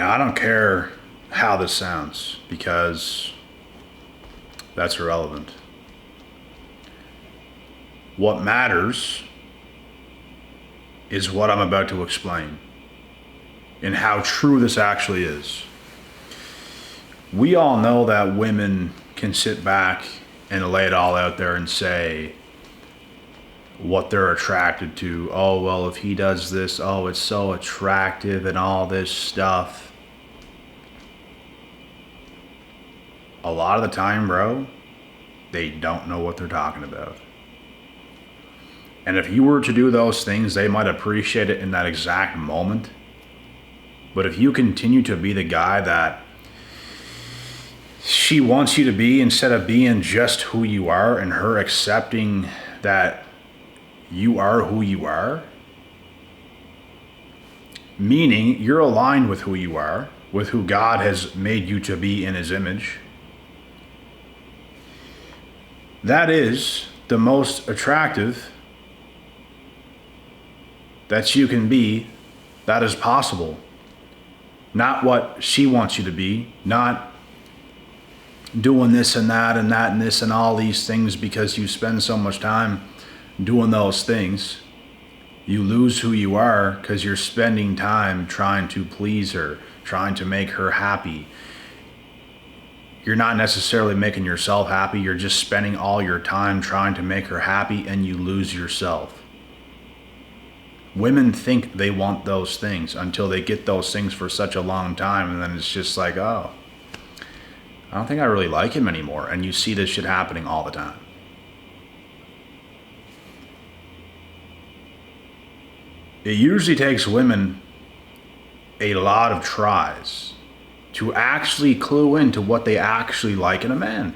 Now, I don't care how this sounds because that's irrelevant. What matters is what I'm about to explain and how true this actually is. We all know that women can sit back and lay it all out there and say what they're attracted to. Oh, well, if he does this, oh, it's so attractive and all this stuff. A lot of the time, bro, they don't know what they're talking about. And if you were to do those things, they might appreciate it in that exact moment. But if you continue to be the guy that she wants you to be instead of being just who you are and her accepting that you are who you are, meaning you're aligned with who you are, with who God has made you to be in his image, that is the most attractive that you can be, that is possible. Not what she wants you to be, not doing this and that and that and this and all these things because you spend so much time doing those things. You lose who you are because you're spending time trying to please her, trying to make her happy. You're not necessarily making yourself happy, you're just spending all your time trying to make her happy, and you lose yourself. Women think they want those things until they get those things for such a long time, and then it's just like, oh, I don't think I really like him anymore. And you see this shit happening all the time. It usually takes women a lot of tries to actually clue into what they actually like in a man.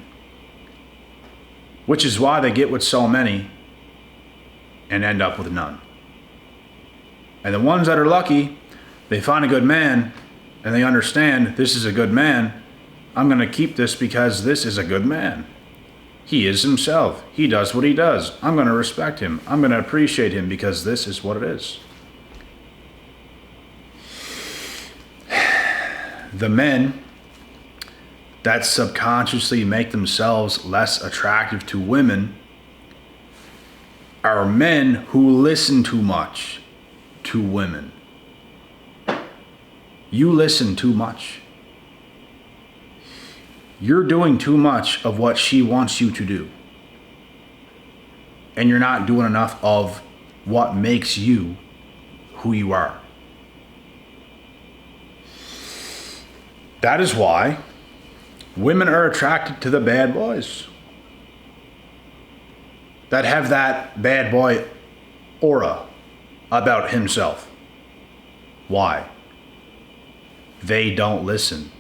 Which is why they get with so many and end up with none. And the ones that are lucky, they find a good man and they understand this is a good man. I'm going to keep this because this is a good man. He is himself. He does what he does. I'm going to respect him. I'm going to appreciate him because this is what it is. The men that subconsciously make themselves less attractive to women are men who listen too much to women. You listen too much. You're doing too much of what she wants you to do. And you're not doing enough of what makes you who you are. That is why women are attracted to the bad boys that have that bad boy aura about himself. Why? They don't listen.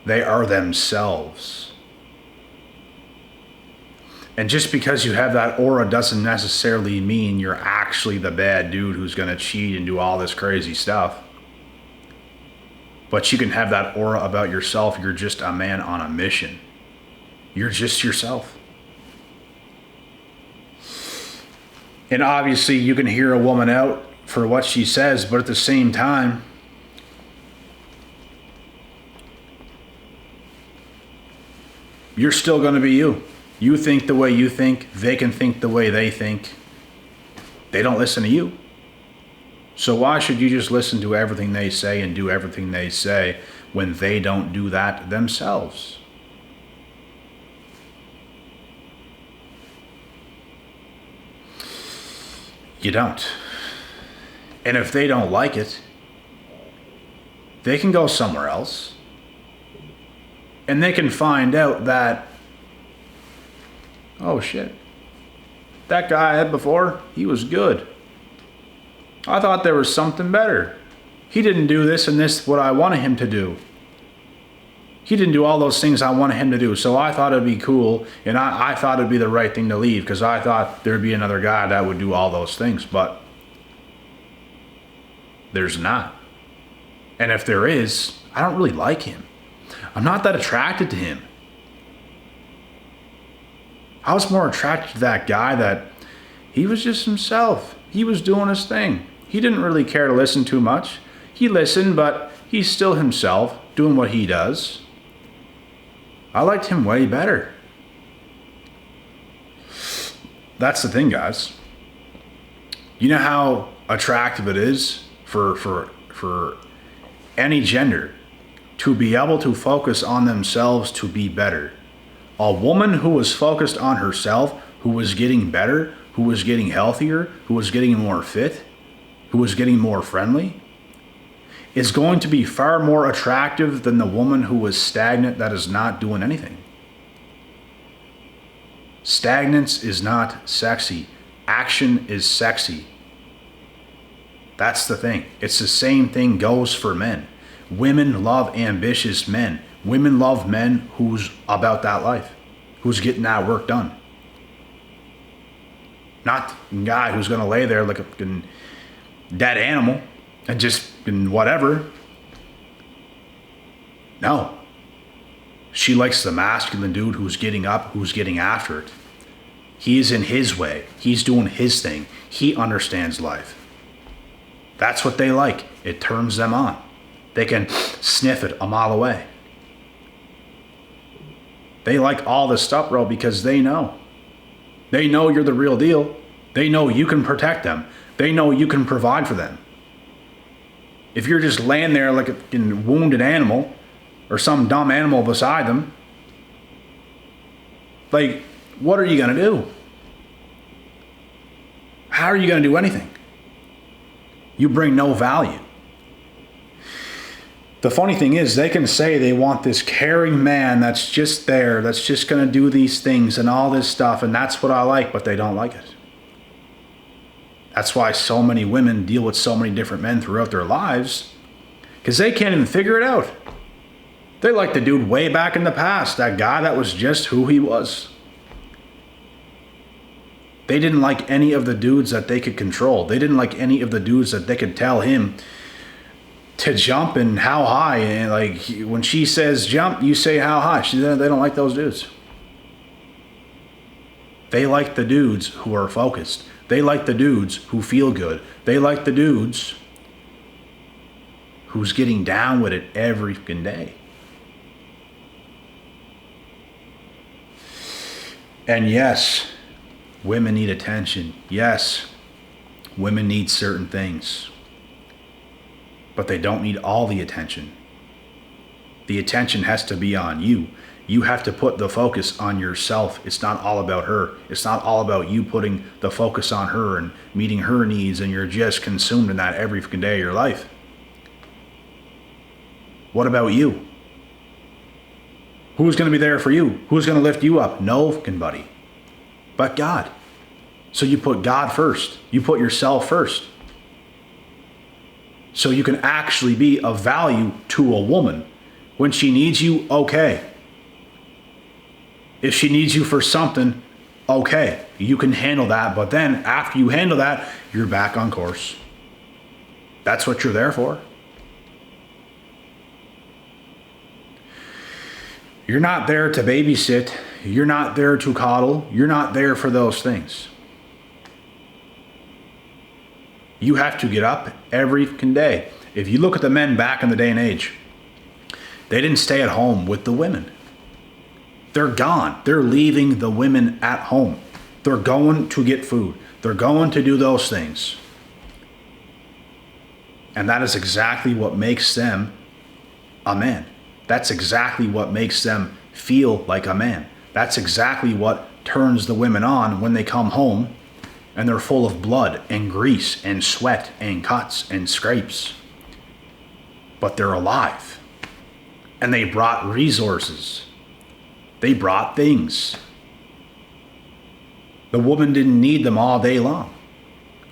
They are themselves. And just because you have that aura doesn't necessarily mean you're actually the bad dude who's going to cheat and do all this crazy stuff. But you can have that aura about yourself. You're just a man on a mission. You're just yourself. And obviously you can hear a woman out for what she says, but at the same time, you're still going to be you. You think the way you think. They can think the way they think. They don't listen to you. So why should you just listen to everything they say and do everything they say when they don't do that themselves? You don't. And if they don't like it, they can go somewhere else. And they can find out that, oh shit, that guy I had before, he was good. I thought there was something better. He didn't do this and this, what I wanted him to do. He didn't do all those things I wanted him to do. So I thought it'd be cool, and I thought it'd be the right thing to leave because I thought there'd be another guy that would do all those things, but there's not. And if there is, I don't really like him. I'm not that attracted to him. I was more attracted to that guy that he was just himself. He was doing his thing. He didn't really care to listen too much. he listened, but he's still himself, doing what he does. I liked him way better. That's the thing, guys. You know how attractive it is for any gender to be able to focus on themselves to be better. A woman who was focused on herself, who was getting better, who was getting healthier, who was getting more fit, who was getting more friendly, is going to be far more attractive than the woman who was stagnant, that is not doing anything. Stagnance is not sexy. Action is sexy. That's the thing. It's the same thing goes for men. Women love ambitious men. Women love men who's about that life, who's getting that work done. Not a guy who's going to lay there like a fucking dead animal and just whatever. No. She likes the masculine dude who's getting up, who's getting after it. He's in his way. He's doing his thing. He understands life. That's what they like. It turns them on. They can sniff it a mile away. They like all this stuff, bro, because they know. They know you're the real deal. They know you can protect them. They know you can provide for them. If you're just laying there like a wounded animal or some dumb animal beside them, like, what are you going to do? How are you going to do anything? You bring no value. The funny thing is, they can say they want this caring man that's just there, that's just going to do these things and all this stuff, and that's what I like, but they don't like it. That's why so many women deal with so many different men throughout their lives, because they can't even figure it out. They like the dude way back in the past, that guy that was just who he was. They didn't like any of the dudes that they could control. They didn't like any of the dudes that they could tell him to jump and how high. And like when she says jump, you say how high. They don't like those dudes. They like the dudes who are focused. They like the dudes who feel good. They like the dudes who's getting down with it every fucking day. And yes, women need attention. Yes, women need certain things. But they don't need all the attention. The attention has to be on you. You have to put the focus on yourself. It's not all about her. It's not all about you putting the focus on her and meeting her needs, and you're just consumed in that every fucking day of your life. What about you? Who's going to be there for you? Who's going to lift you up? No fucking buddy. But God. So you put God first. You put yourself first. So you can actually be of value to a woman. When she needs you, okay. If she needs you for something, okay. You can handle that. But then after you handle that, you're back on course. That's what you're there for. You're not there to babysit. You're not there to coddle. You're not there for those things. You have to get up every fucking day. If you look at the men back in the day and age, they didn't stay at home with the women. They're gone. They're leaving the women at home. They're going to get food. They're going to do those things. And that is exactly what makes them a man. That's exactly what makes them feel like a man. That's exactly what turns the women on when they come home and they're full of blood and grease and sweat and cuts and scrapes. But they're alive. And they brought resources. They brought things. The woman didn't need them all day long.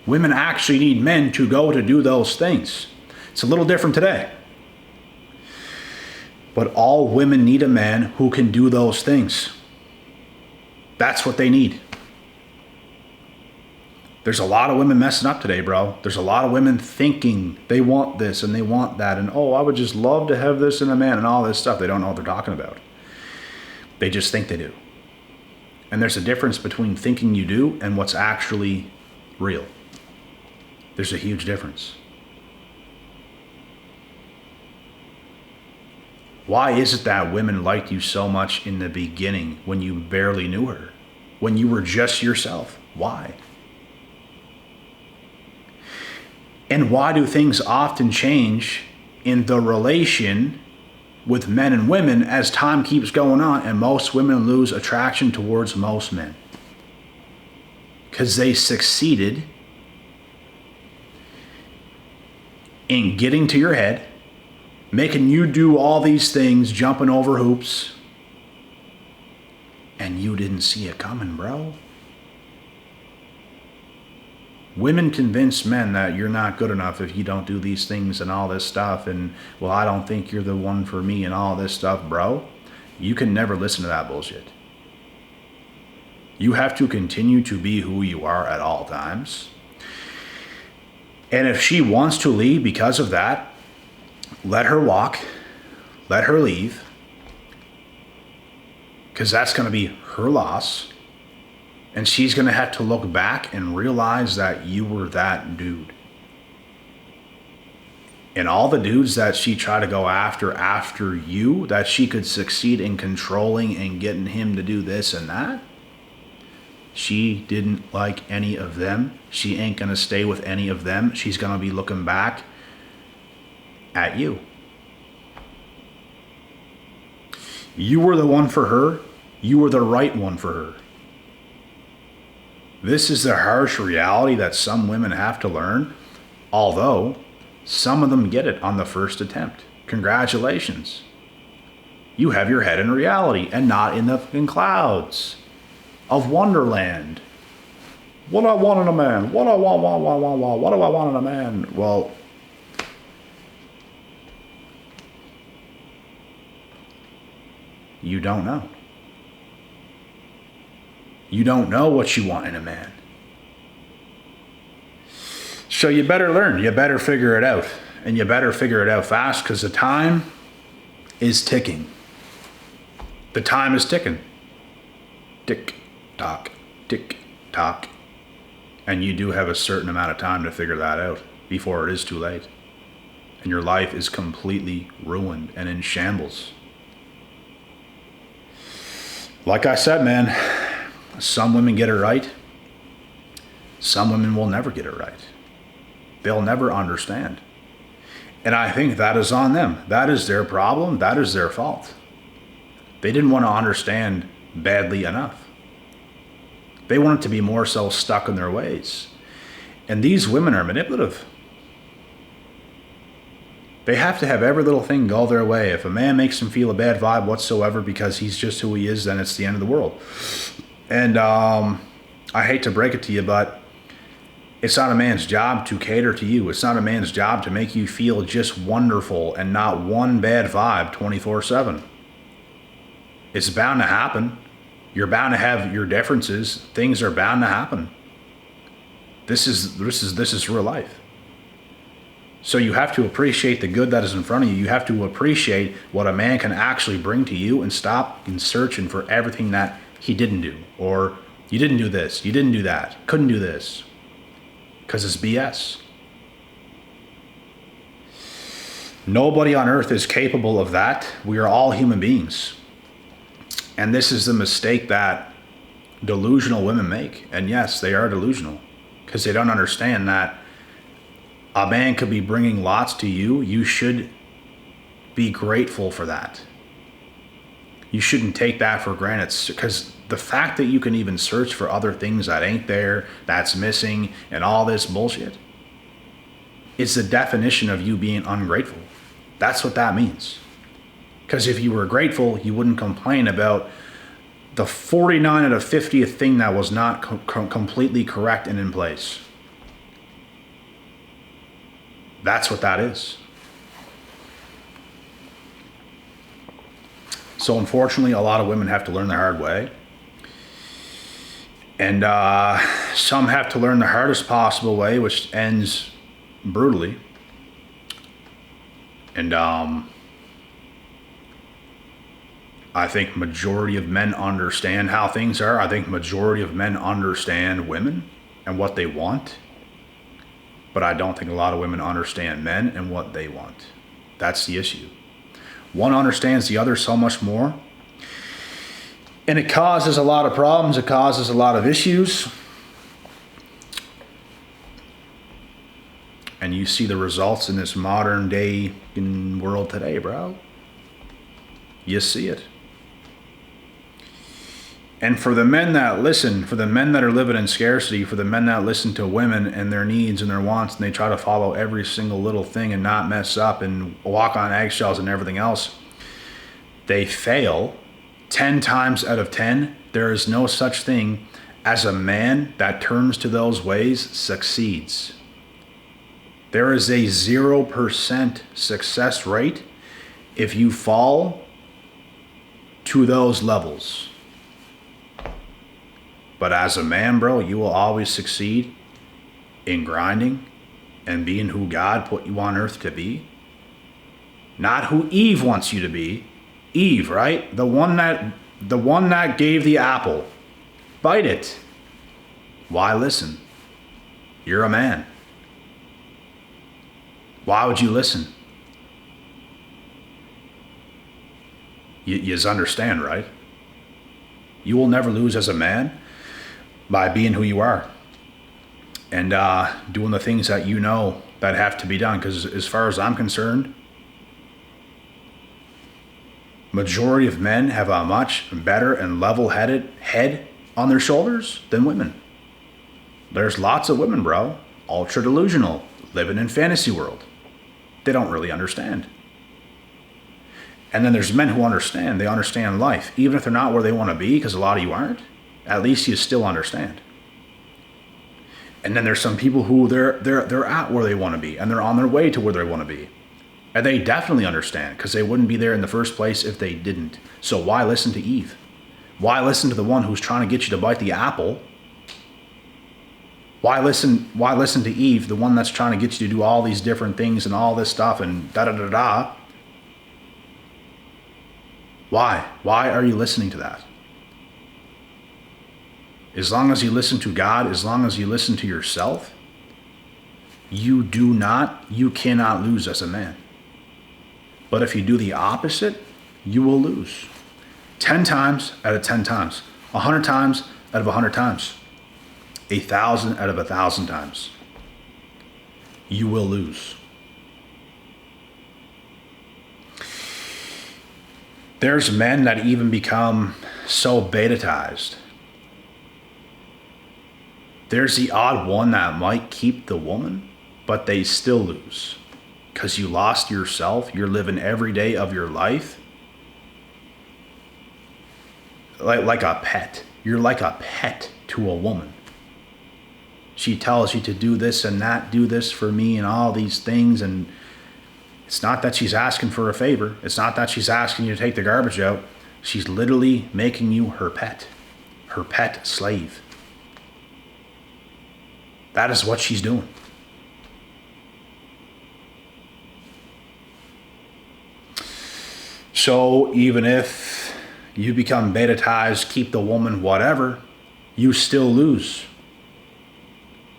Women actually need men to go to do those things. It's a little different today. But all women need a man who can do those things. That's what they need. There's a lot of women messing up today, bro. There's a lot of women thinking they want this and they want that. And, oh, I would just love to have this in a man and all this stuff. They don't know what they're talking about. They just think they do. And there's a difference between thinking you do and what's actually real. There's a huge difference. Why is it that women liked you so much in the beginning when you barely knew her? When you were just yourself? Why? And why do things often change in the relation with men and women as time keeps going on and most women lose attraction towards most men? Because they succeeded in getting to your head, making you do all these things, jumping over hoops, and you didn't see it coming, bro. Women convince men that you're not good enough if you don't do these things and all this stuff, and, well, I don't think you're the one for me and all this stuff, bro. You can never listen to that bullshit. You have to continue to be who you are at all times. And if she wants to leave because of that, let her walk, let her leave, because that's going to be her loss. And she's going to have to look back and realize that you were that dude. And all the dudes that she tried to go after you, that she could succeed in controlling and getting him to do this and that, she didn't like any of them. She ain't going to stay with any of them. She's going to be looking back at you. You were the one for her. You were the right one for her. This is the harsh reality that some women have to learn, although some of them get it on the first attempt. Congratulations. You have your head in reality and not in the fucking clouds of Wonderland. What do I want in a man? What do I want? What do I want in a man? Well, you don't know. You don't know what you want in a man. So you better learn. You better figure it out. And you better figure it out fast, because the time is ticking. The time is ticking. Tick, tock, tick, tock. And you do have a certain amount of time to figure that out before it is too late. And your life is completely ruined and in shambles. Like I said, man, some women get it right. Some women will never get it right. They'll never understand. And I think that is on them. That is their problem. That is their fault. They didn't want to understand badly enough. They wanted to be more so stuck in their ways. And these women are manipulative. They have to have every little thing go their way. If a man makes them feel a bad vibe whatsoever because he's just who he is, then it's the end of the world. And I hate to break it to you, but it's not a man's job to cater to you. It's not a man's job to make you feel just wonderful and not one bad vibe 24/7. It's bound to happen. You're bound to have your differences. Things are bound to happen. This is real life. So you have to appreciate the good that is in front of you. You have to appreciate what a man can actually bring to you and stop in searching for everything that he didn't do. Or you didn't do this, you didn't do that, couldn't do this. Because it's BS. Nobody on earth is capable of that. We are all human beings. And this is the mistake that delusional women make. And yes, they are delusional. Because they don't understand that a man could be bringing lots to you. You should be grateful for that. You shouldn't take that for granted, because the fact that you can even search for other things that ain't there, that's missing, and all this bullshit, is the definition of you being ungrateful. That's what that means. Because if you were grateful, you wouldn't complain about the 49 out of 50th thing that was not completely correct and in place. That's what that is. So unfortunately, a lot of women have to learn the hard way. And some have to learn the hardest possible way, which ends brutally. And I think majority of men understand how things are. I think majority of men understand women and what they want. But I don't think a lot of women understand men and what they want. That's the issue. One understands the other so much more. And it causes a lot of problems. It causes a lot of issues. And you see the results in this modern day world today, bro. You see it. And for the men that listen, for the men that are living in scarcity, for the men that listen to women and their needs and their wants, and they try to follow every single little thing and not mess up and walk on eggshells and everything else, they fail 10 times out of 10. There is no such thing as a man that turns to those ways succeeds. There is a 0% success rate if you fall to those levels. But as a man, bro, you will always succeed in grinding and being who God put you on earth to be. Not who Eve wants you to be. Eve, right? The one that gave the apple. Bite it. Why listen? You're a man. Why would you listen? You understand, right? You will never lose as a man by being who you are and doing the things that you know that have to be done. Because as far as I'm concerned, majority of men have a much better and level-headed head on their shoulders than women. There's lots of women, bro, ultra delusional, living in fantasy world. They don't really understand. And then there's men who understand. They understand life, even if they're not where they want to be, because a lot of you aren't. At least you still understand. And then there's some people who they're at where they want to be, and they're on their way to where they want to be. And they definitely understand, because they wouldn't be there in the first place if they didn't. So why listen to Eve? Why listen to the one who's trying to get you to bite the apple? Why listen to Eve, the one that's trying to get you to do all these different things and all this stuff and da-da-da-da? Why? Why are you listening to that? As long as you listen to God, as long as you listen to yourself, you cannot lose as a man. But if you do the opposite, you will lose. 10 times out of 10 times. 100 times out of 100 times. 1,000 out of 1,000 times. You will lose. There's men that even become so beta-tized. There's the odd one that might keep the woman, but they still lose. Because you lost yourself. You're living every day of your life like a pet. You're like a pet to a woman. She tells you to do this and that, do this for me and all these things. And it's not that she's asking for a favor. It's not that she's asking you to take the garbage out. She's literally making you her pet slave. That is what she's doing. So even if you become beta-tized, keep the woman, whatever, you still lose.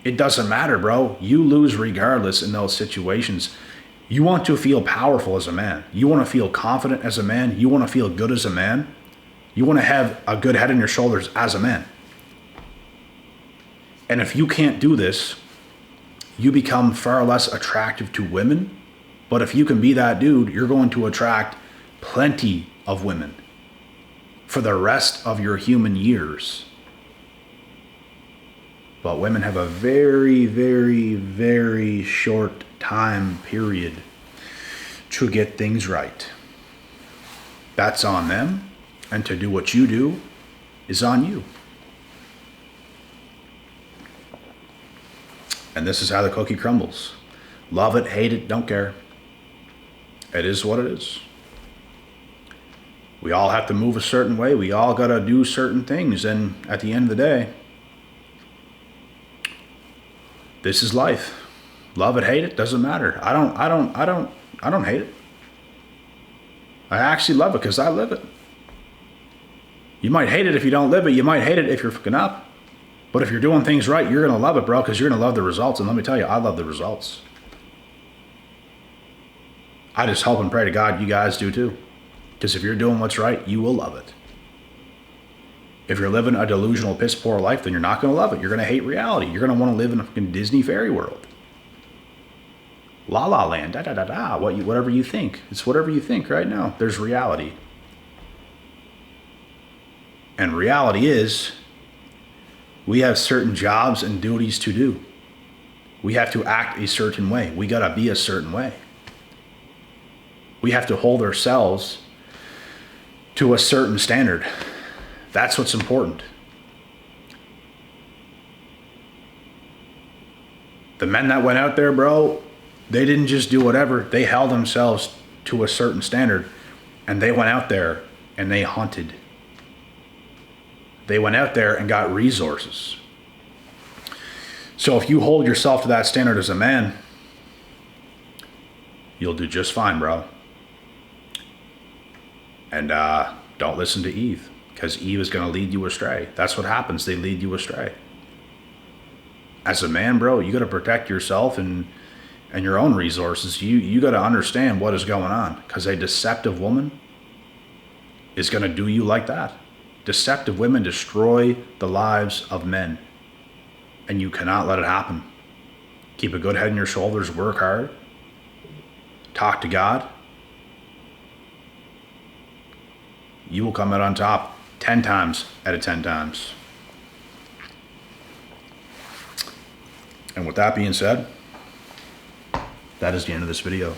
It doesn't matter, bro. You lose regardless in those situations. You want to feel powerful as a man. You want to feel confident as a man. You want to feel good as a man. You want to have a good head on your shoulders as a man. And if you can't do this, you become far less attractive to women. But if you can be that dude, you're going to attract plenty of women for the rest of your human years. But women have a very, very, very short time period to get things right. That's on them. And to do what you do is on you. And this is how the cookie crumbles. Love it, hate it, don't care. It is what it is. We all have to move a certain way. We all got to do certain things. And at the end of the day, this is life. Love it, hate it, doesn't matter. I don't hate it. I actually love it because I live it. You might hate it if you don't live it. You might hate it if you're fucking up. But if you're doing things right, you're going to love it, bro, because you're going to love the results. And let me tell you, I love the results. I just hope and pray to God you guys do too. Because if you're doing what's right, you will love it. If you're living a delusional, piss poor life, then you're not going to love it. You're going to hate reality. You're going to want to live in a fucking Disney fairy world. La La Land, da da da da. Whatever you think. It's whatever you think right now. There's reality. And reality is, we have certain jobs and duties to do. We have to act a certain way. We got to be a certain way. We have to hold ourselves to a certain standard. That's what's important. The men that went out there, bro, they didn't just do whatever. They held themselves to a certain standard, and they went out there and they hunted. They went out there and got resources. So if you hold yourself to that standard as a man, you'll do just fine, bro. And don't listen to Eve, because Eve is going to lead you astray. That's what happens. They lead you astray. As a man, bro, you got to protect yourself and your own resources. You got to understand what is going on, because a deceptive woman is going to do you like that. Deceptive women destroy the lives of men, and you cannot let it happen. Keep a good head on your shoulders, work hard, talk to God. You will come out on top 10 times out of 10 times. And with that being said, that is the end of this video.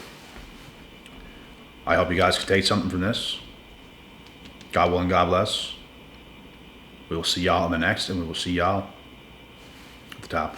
I hope you guys can take something from this. God willing, God bless. We will see y'all in the next, and we will see y'all at the top.